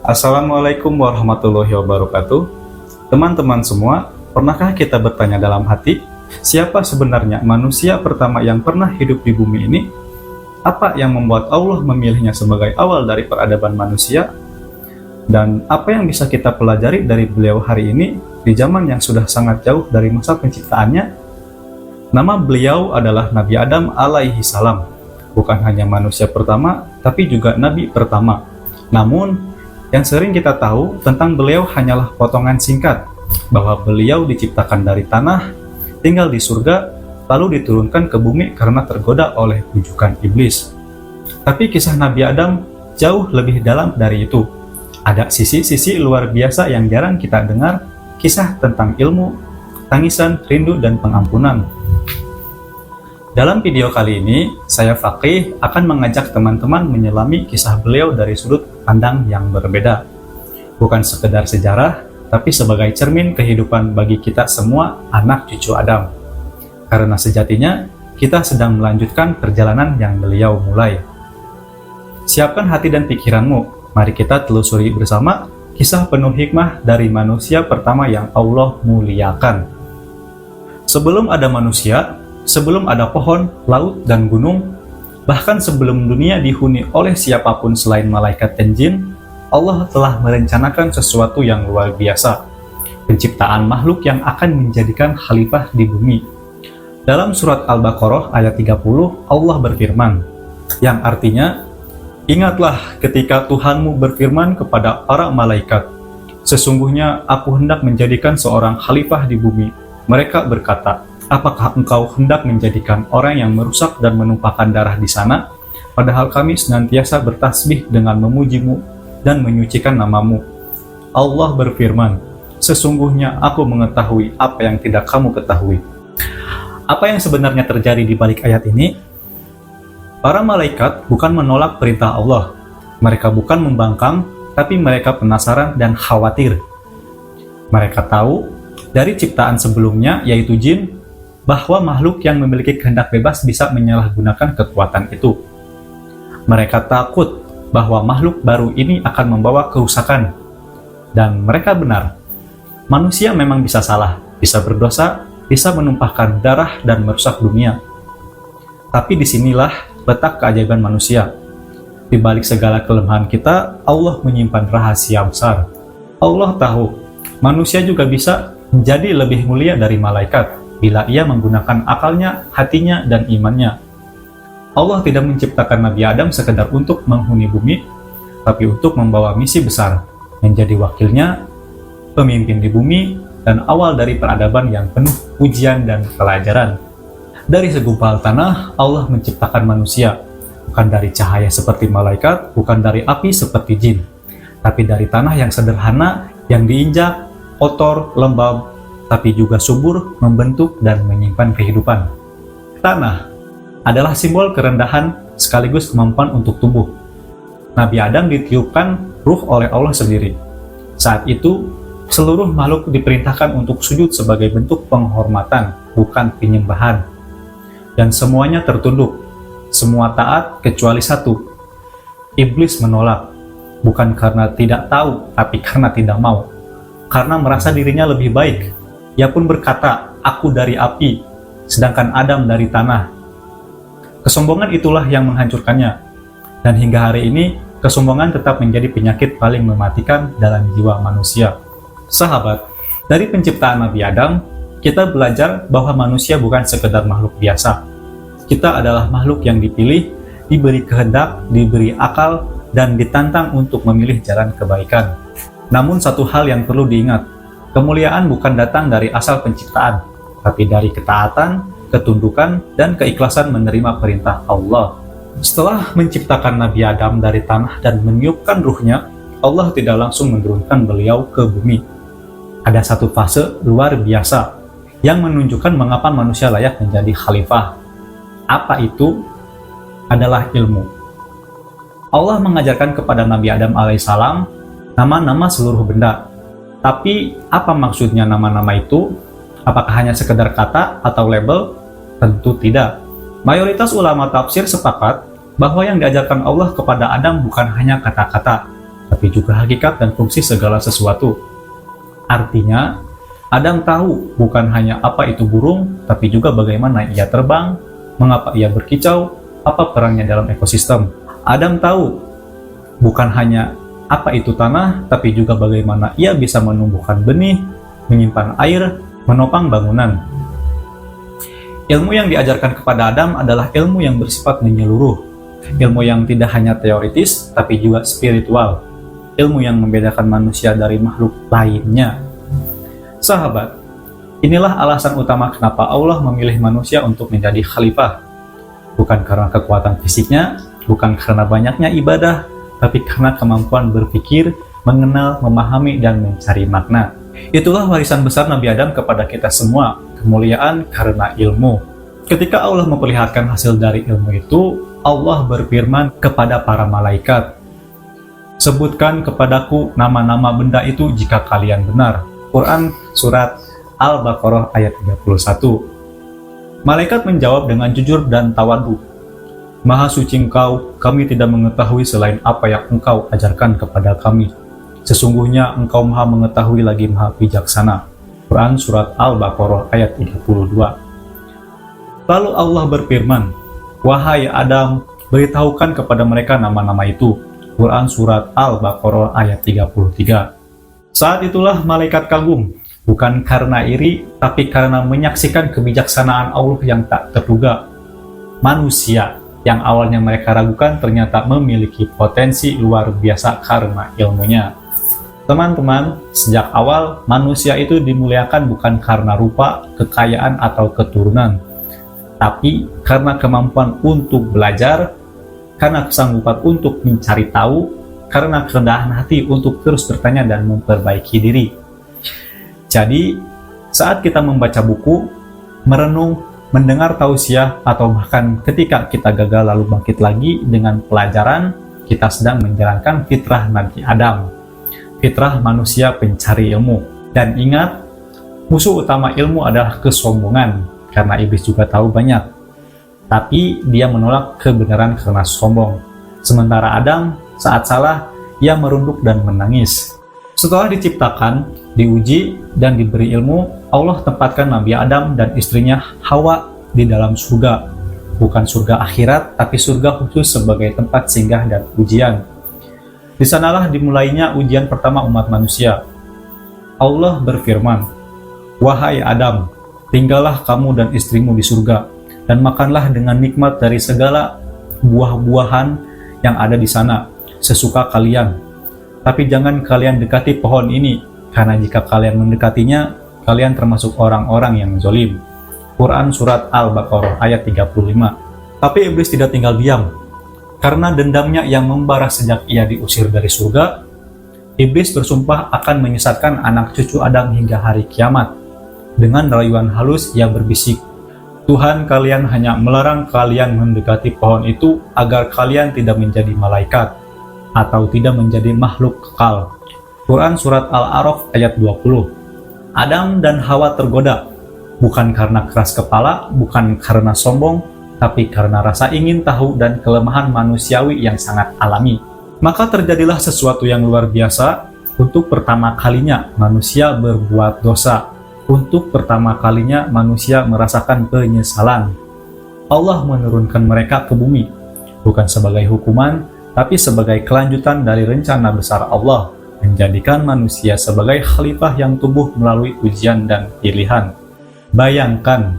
Assalamualaikum warahmatullahi wabarakatuh. Teman-teman semua, pernahkah kita bertanya dalam hati, siapa sebenarnya manusia pertama yang pernah hidup di bumi ini? Apa yang membuat Allah memilihnya sebagai awal dari peradaban manusia? Dan apa yang bisa kita pelajari dari beliau hari ini di zaman yang sudah sangat jauh dari masa penciptaannya? Nama beliau adalah Nabi Adam alaihi salam. Bukan hanya manusia pertama, tapi juga Nabi pertama. Namun, yang sering kita tahu tentang beliau hanyalah potongan singkat, bahwa beliau diciptakan dari tanah, tinggal di surga, lalu diturunkan ke bumi karena tergoda oleh bujukan iblis. Tapi kisah Nabi Adam jauh lebih dalam dari itu. Ada sisi-sisi luar biasa yang jarang kita dengar, kisah tentang ilmu, tangisan, rindu, dan pengampunan. Dalam video kali ini, saya Fakih akan mengajak teman-teman menyelami kisah beliau dari sudut pandang yang berbeda. Bukan sekedar sejarah, tapi sebagai cermin kehidupan bagi kita semua anak cucu Adam. Karena sejatinya, kita sedang melanjutkan perjalanan yang beliau mulai. Siapkan hati dan pikiranmu, mari kita telusuri bersama kisah penuh hikmah dari manusia pertama yang Allah muliakan. Sebelum ada manusia, sebelum ada pohon, laut, dan gunung, bahkan sebelum dunia dihuni oleh siapapun selain malaikat dan jin, Allah telah merencanakan sesuatu yang luar biasa, penciptaan makhluk yang akan menjadikan khalifah di bumi. Dalam surat Al-Baqarah ayat 30, Allah berfirman, yang artinya, "Ingatlah ketika Tuhanmu berfirman kepada para malaikat, sesungguhnya aku hendak menjadikan seorang khalifah di bumi. Mereka berkata, apakah engkau hendak menjadikan orang yang merusak dan menumpahkan darah di sana? Padahal kami senantiasa bertasbih dengan memujimu dan menyucikan namamu." Allah berfirman, "Sesungguhnya aku mengetahui apa yang tidak kamu ketahui." Apa yang sebenarnya terjadi di balik ayat ini? Para malaikat bukan menolak perintah Allah. Mereka bukan membangkang, tapi mereka penasaran dan khawatir. Mereka tahu dari ciptaan sebelumnya, yaitu jin, bahwa makhluk yang memiliki kehendak bebas bisa menyalahgunakan kekuatan itu. Mereka takut bahwa makhluk baru ini akan membawa kerusakan. Dan mereka benar. Manusia memang bisa salah, bisa berdosa, bisa menumpahkan darah dan merusak dunia. Tapi disinilah letak keajaiban manusia. Di balik segala kelemahan kita, Allah menyimpan rahasia besar. Allah tahu, manusia juga bisa menjadi lebih mulia dari malaikat bila ia menggunakan akalnya, hatinya, dan imannya. Allah tidak menciptakan Nabi Adam sekedar untuk menghuni bumi, tapi untuk membawa misi besar, menjadi wakilnya, pemimpin di bumi, dan awal dari peradaban yang penuh ujian dan pelajaran. Dari segumpal tanah, Allah menciptakan manusia, bukan dari cahaya seperti malaikat, bukan dari api seperti jin, tapi dari tanah yang sederhana, yang diinjak, kotor, lembab, tapi juga subur, membentuk, dan menyimpan kehidupan. Tanah adalah simbol kerendahan sekaligus kemampuan untuk tumbuh. Nabi Adam ditiupkan ruh oleh Allah sendiri. Saat itu, seluruh makhluk diperintahkan untuk sujud sebagai bentuk penghormatan, bukan penyembahan. Dan semuanya tertunduk, semua taat kecuali satu. Iblis menolak, bukan karena tidak tahu, tapi karena tidak mau. Karena merasa dirinya lebih baik. Ia pun berkata, "Aku dari api, sedangkan Adam dari tanah." Kesombongan itulah yang menghancurkannya. Dan hingga hari ini, kesombongan tetap menjadi penyakit paling mematikan dalam jiwa manusia. Sahabat, dari penciptaan Nabi Adam, kita belajar bahwa manusia bukan sekedar makhluk biasa. Kita adalah makhluk yang dipilih, diberi kehendak, diberi akal, dan ditantang untuk memilih jalan kebaikan. Namun satu hal yang perlu diingat, kemuliaan bukan datang dari asal penciptaan, tapi dari ketaatan, ketundukan, dan keikhlasan menerima perintah Allah. Setelah menciptakan Nabi Adam dari tanah dan meniupkan ruhnya, Allah tidak langsung menurunkan beliau ke bumi. Ada satu fase luar biasa yang menunjukkan mengapa manusia layak menjadi khalifah. Apa itu? Adalah ilmu. Allah mengajarkan kepada Nabi Adam alaihissalam nama-nama seluruh benda. Tapi apa maksudnya nama-nama itu? Apakah hanya sekedar kata atau label? Tentu tidak. Mayoritas ulama tafsir sepakat bahwa yang diajarkan Allah kepada Adam bukan hanya kata-kata, tapi juga hakikat dan fungsi segala sesuatu. Artinya, Adam tahu bukan hanya apa itu burung, tapi juga bagaimana ia terbang, mengapa ia berkicau, apa perannya dalam ekosistem. Adam tahu bukan hanya apa itu tanah, tapi juga bagaimana ia bisa menumbuhkan benih, menyimpan air, menopang bangunan. Ilmu yang diajarkan kepada Adam adalah ilmu yang bersifat menyeluruh, ilmu yang tidak hanya teoritis, tapi juga spiritual, ilmu yang membedakan manusia dari makhluk lainnya. Sahabat, inilah alasan utama kenapa Allah memilih manusia untuk menjadi khalifah. Bukan karena kekuatan fisiknya, bukan karena banyaknya ibadah, tapi karena kemampuan berpikir, mengenal, memahami, dan mencari makna. Itulah warisan besar Nabi Adam kepada kita semua, kemuliaan karena ilmu. Ketika Allah memperlihatkan hasil dari ilmu itu, Allah berfirman kepada para malaikat, "Sebutkan kepadaku nama-nama benda itu jika kalian benar." Quran Surat Al-Baqarah ayat 31. Malaikat menjawab dengan jujur dan tawadu, "Maha suci Engkau, kami tidak mengetahui selain apa yang Engkau ajarkan kepada kami. Sesungguhnya Engkau Maha mengetahui lagi Maha bijaksana." Quran Surat Al-Baqarah ayat 32. Lalu Allah berfirman, "Wahai Adam, beritahukan kepada mereka nama-nama itu." Quran Surat Al-Baqarah ayat 33. Saat itulah malaikat kagum, bukan karena iri, tapi karena menyaksikan kebijaksanaan Allah yang tak terduga. Manusia yang awalnya mereka ragukan ternyata memiliki potensi luar biasa karena ilmunya. Teman-teman, sejak awal manusia itu dimuliakan bukan karena rupa, kekayaan, atau keturunan, tapi karena kemampuan untuk belajar, karena kesanggupan untuk mencari tahu, karena kerendahan hati untuk terus bertanya dan memperbaiki diri. Jadi, saat kita membaca buku, merenung, mendengar tausiah, atau bahkan ketika kita gagal lalu bangkit lagi dengan pelajaran, kita sedang menjalankan fitrah Nabi Adam, fitrah manusia pencari ilmu. Dan ingat, musuh utama ilmu adalah kesombongan, karena iblis juga tahu banyak. Tapi dia menolak kebenaran karena sombong. Sementara Adam, saat salah, ia merunduk dan menangis. Setelah diciptakan, diuji, dan diberi ilmu, Allah tempatkan Nabi Adam dan istrinya Hawa di dalam surga. Bukan surga akhirat, tapi surga khusus sebagai tempat singgah dan ujian. Di sanalah dimulainya ujian pertama umat manusia. Allah berfirman, "Wahai Adam, tinggallah kamu dan istrimu di surga, dan makanlah dengan nikmat dari segala buah-buahan yang ada di sana, sesuka kalian. Tapi jangan kalian dekati pohon ini, karena jika kalian mendekatinya, kalian termasuk orang-orang yang zalim." Quran Surat Al-Baqarah ayat 35. Tapi iblis tidak tinggal diam. Karena dendamnya yang membara sejak ia diusir dari surga, iblis bersumpah akan menyesatkan anak cucu Adam hingga hari kiamat. Dengan rayuan halus ia berbisik, "Tuhan kalian hanya melarang kalian mendekati pohon itu agar kalian tidak menjadi malaikat atau tidak menjadi makhluk kekal." Quran Surat Al-A'raf ayat 20. Adam dan Hawa tergoda, bukan karena keras kepala, bukan karena sombong, tapi karena rasa ingin tahu dan kelemahan manusiawi yang sangat alami. Maka terjadilah sesuatu yang luar biasa. Untuk pertama kalinya manusia berbuat dosa. Untuk pertama kalinya manusia merasakan penyesalan. Allah menurunkan mereka ke bumi, bukan sebagai hukuman, tapi sebagai kelanjutan dari rencana besar Allah, menjadikan manusia sebagai khalifah yang tumbuh melalui ujian dan pilihan. Bayangkan,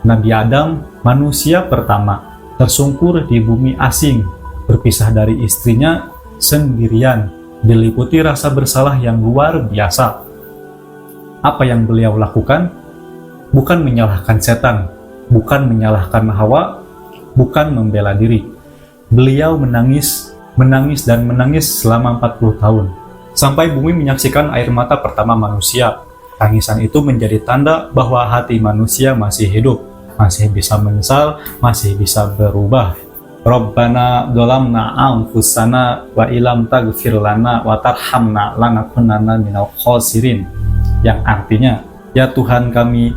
Nabi Adam, manusia pertama, tersungkur di bumi asing, berpisah dari istrinya, sendirian, diliputi rasa bersalah yang luar biasa. Apa yang beliau lakukan? Bukan menyalahkan setan, bukan menyalahkan Hawa, bukan membela diri. Beliau menangis dan menangis selama 40 tahun. Sampai bumi menyaksikan air mata pertama manusia. Tangisan itu menjadi tanda bahwa hati manusia masih hidup, masih bisa menyesal, masih bisa berubah. Rabbana dzalamna anfusana wa ilam taghfir lana wa tarhamna lanakunanna minal khosirin. Yang artinya, ya Tuhan kami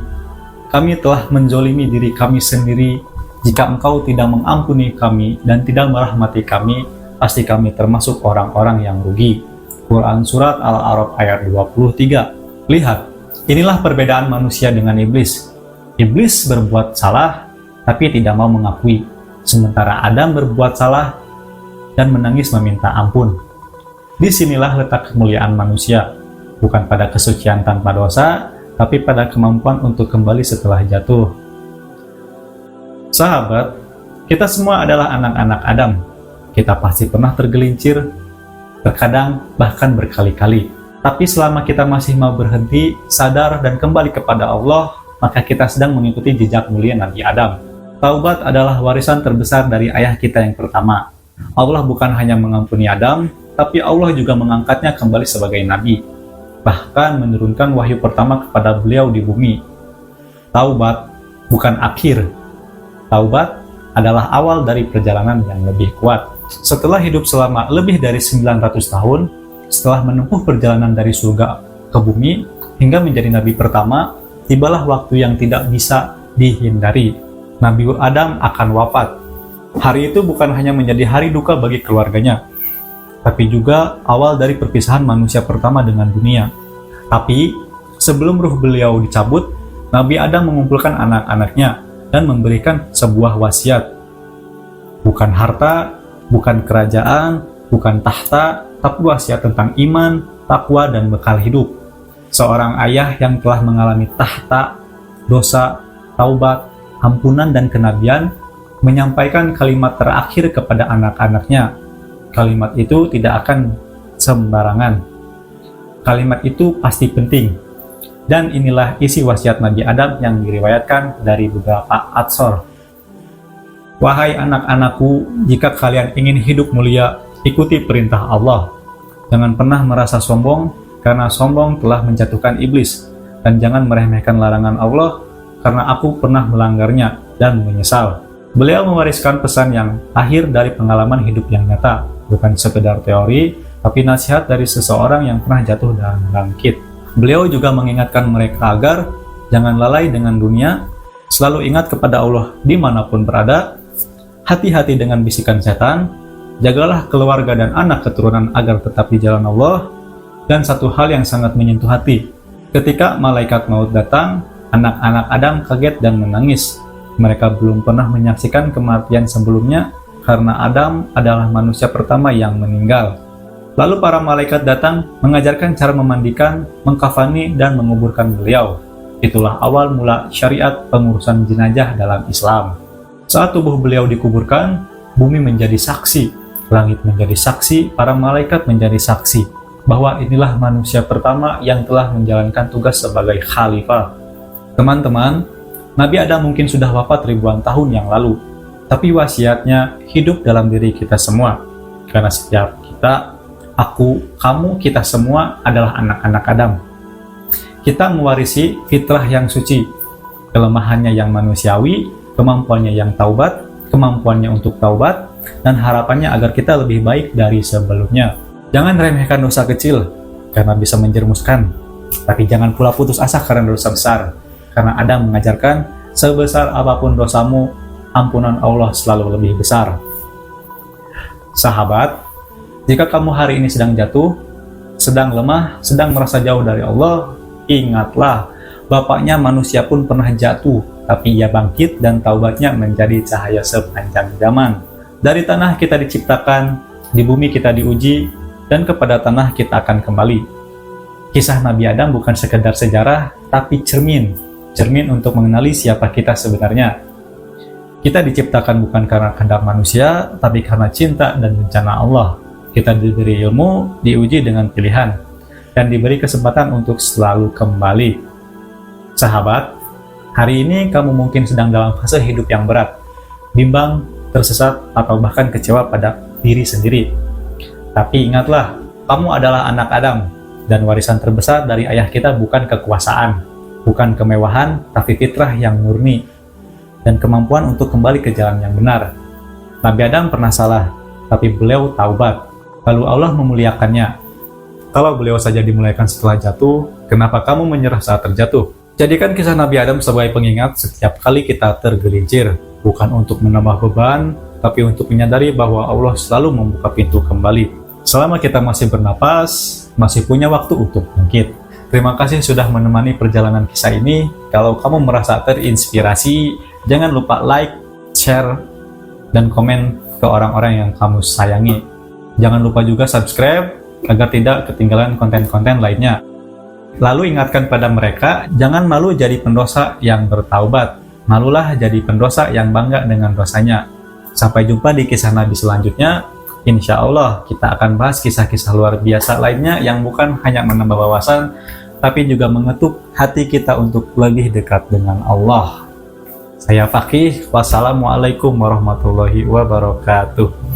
telah menzolimi diri kami sendiri. Jika Engkau tidak mengampuni kami dan tidak merahmati kami, pasti kami termasuk orang-orang yang rugi. Quran Surat Al-A'raf ayat 23. Lihat, inilah perbedaan manusia dengan iblis. Iblis berbuat salah, tapi tidak mau mengakui. Sementara Adam berbuat salah dan menangis meminta ampun. Disinilah letak kemuliaan manusia, bukan pada kesucian tanpa dosa, tapi pada kemampuan untuk kembali setelah jatuh. Sahabat, kita semua adalah anak-anak Adam. Kita pasti pernah tergelincir, terkadang bahkan berkali-kali. Tapi selama kita masih mau berhenti, sadar, dan kembali kepada Allah, maka kita sedang mengikuti jejak mulia Nabi Adam. Taubat adalah warisan terbesar dari ayah kita yang pertama. Allah bukan hanya mengampuni Adam, tapi Allah juga mengangkatnya kembali sebagai Nabi. Bahkan menurunkan wahyu pertama kepada beliau di bumi. Taubat bukan akhir. Taubat adalah awal dari perjalanan yang lebih kuat. Setelah hidup selama lebih dari 900 tahun, setelah menempuh perjalanan dari surga ke bumi hingga menjadi nabi pertama, tibalah waktu yang tidak bisa dihindari. Nabi Adam akan wafat. Hari itu bukan hanya menjadi hari duka bagi keluarganya, tapi juga awal dari perpisahan manusia pertama dengan dunia. Tapi sebelum ruh beliau dicabut, Nabi Adam mengumpulkan anak-anaknya dan memberikan sebuah wasiat. Bukan harta, bukan kerajaan, bukan tahta, tapi wasiat tentang iman, takwa, dan bekal hidup. Seorang ayah yang telah mengalami tahta, dosa, taubat, ampunan, dan kenabian menyampaikan kalimat terakhir kepada anak-anaknya. Kalimat itu tidak akan sembarangan. Kalimat itu pasti penting. Dan inilah isi wasiat Nabi Adam yang diriwayatkan dari beberapa atsor. Wahai anak-anakku, jika kalian ingin hidup mulia, ikuti perintah Allah. Jangan pernah merasa sombong, karena sombong telah menjatuhkan iblis. Dan jangan meremehkan larangan Allah, karena aku pernah melanggarnya dan menyesal. Beliau mewariskan pesan yang akhir dari pengalaman hidup yang nyata, bukan sekedar teori, tapi nasihat dari seseorang yang pernah jatuh dan bangkit. Beliau juga mengingatkan mereka agar jangan lalai dengan dunia, selalu ingat kepada Allah dimanapun berada, hati-hati dengan bisikan setan, jagalah keluarga dan anak keturunan agar tetap di jalan Allah, dan satu hal yang sangat menyentuh hati, ketika malaikat maut datang, anak-anak Adam kaget dan menangis. Mereka belum pernah menyaksikan kematian sebelumnya, karena Adam adalah manusia pertama yang meninggal. Lalu para malaikat datang mengajarkan cara memandikan, mengkafani, dan menguburkan beliau. Itulah awal mula syariat pengurusan jenazah dalam Islam. Saat tubuh beliau dikuburkan, bumi menjadi saksi, langit menjadi saksi, para malaikat menjadi saksi, bahwa inilah manusia pertama yang telah menjalankan tugas sebagai khalifah. Teman-teman, Nabi Adam mungkin sudah wafat ribuan tahun yang lalu, tapi wasiatnya hidup dalam diri kita semua. Karena setiap kita, aku, kamu, kita semua adalah anak-anak Adam. Kita mewarisi fitrah yang suci, kelemahannya yang manusiawi, kemampuannya yang taubat, kemampuannya untuk taubat, dan harapannya agar kita lebih baik dari sebelumnya. Jangan remehkan dosa kecil, karena bisa menjerumuskan. Tapi jangan pula putus asa karena dosa besar, karena Adam mengajarkan, sebesar apapun dosamu, ampunan Allah selalu lebih besar. Sahabat, jika kamu hari ini sedang jatuh, sedang lemah, sedang merasa jauh dari Allah, ingatlah, bapaknya manusia pun pernah jatuh, tapi ia bangkit dan taubatnya menjadi cahaya sepanjang zaman. Dari tanah kita diciptakan, di bumi kita diuji, dan kepada tanah kita akan kembali. Kisah Nabi Adam bukan sekedar sejarah, tapi cermin untuk mengenali siapa kita sebenarnya. Kita diciptakan bukan karena kehendak manusia, tapi karena cinta dan rencana Allah. Kita diberi ilmu, diuji dengan pilihan, dan diberi kesempatan untuk selalu kembali. Sahabat, hari ini kamu mungkin sedang dalam fase hidup yang berat, bimbang, tersesat, atau bahkan kecewa pada diri sendiri. Tapi ingatlah, kamu adalah anak Adam, dan warisan terbesar dari ayah kita bukan kekuasaan, bukan kemewahan, tapi fitrah yang murni, dan kemampuan untuk kembali ke jalan yang benar. Nabi Adam pernah salah, tapi beliau taubat. Lalu Allah memuliakannya. Kalau beliau saja dimuliakan setelah jatuh, kenapa kamu menyerah saat terjatuh? Jadikan kisah Nabi Adam sebagai pengingat setiap kali kita tergelincir, bukan untuk menambah beban, tapi untuk menyadari bahwa Allah selalu membuka pintu kembali. Selama kita masih bernapas, masih punya waktu untuk bangkit. Terima kasih sudah menemani perjalanan kisah ini. Kalau kamu merasa terinspirasi, jangan lupa like, share, dan komen ke orang-orang yang kamu sayangi. Jangan lupa juga subscribe agar tidak ketinggalan konten-konten lainnya. Lalu ingatkan pada mereka, jangan malu jadi pendosa yang bertaubat. Malulah jadi pendosa yang bangga dengan dosanya. Sampai jumpa di kisah Nabi selanjutnya. Insya Allah kita akan bahas kisah-kisah luar biasa lainnya yang bukan hanya menambah wawasan, tapi juga mengetuk hati kita untuk lebih dekat dengan Allah. Saya Fakih, wassalamualaikum warahmatullahi wabarakatuh.